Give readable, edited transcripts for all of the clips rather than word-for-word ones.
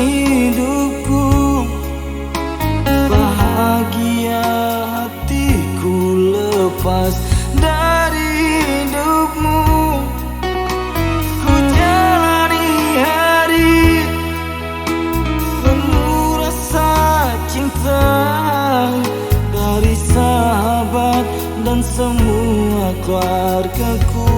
hidupku, bahagia hatiku lepas dari hidupmu. Ku jalani hari penuh rasa cinta dari sahabat dan semua keluargaku.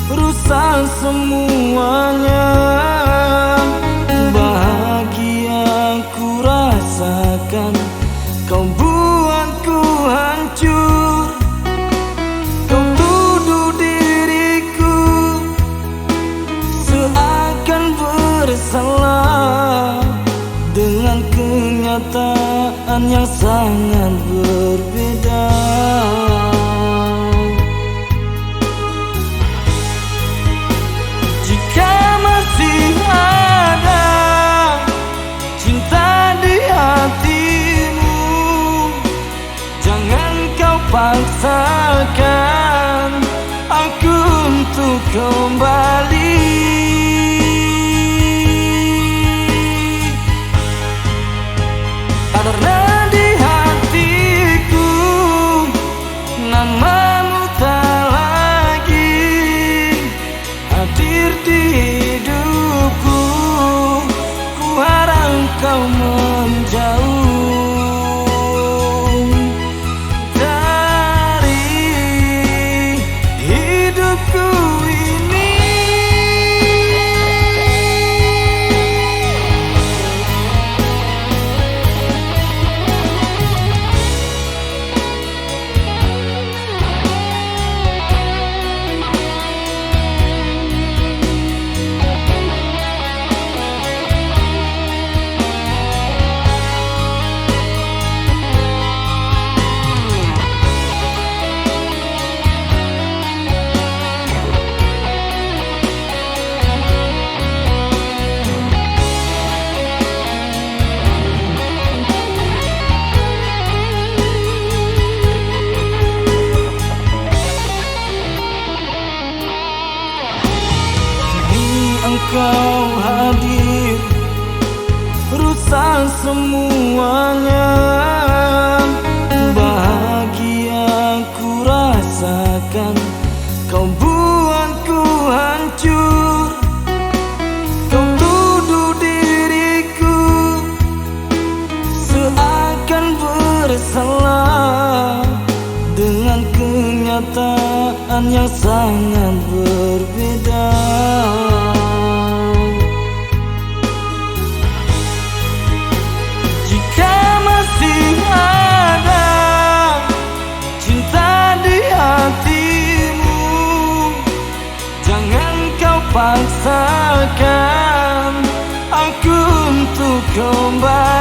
Rusak semuanya, bahagia ku rasakan, kau buatku hancur. Kau tuduh diriku seakan bersalah, dengan kenyataan yang sangat berbeda. Paksakan aku untuk kembali. Karena di hatiku namamu tak lagi hadir di hidupku. Ku harap kau menjauh engkau hadir, rusak semuanya, bahagia ku rasakan, kau buatku hancur. Kau tuduh diriku seakan bersalah, dengan kenyataan yang sangat berbeda. Paksakan aku untuk kembali.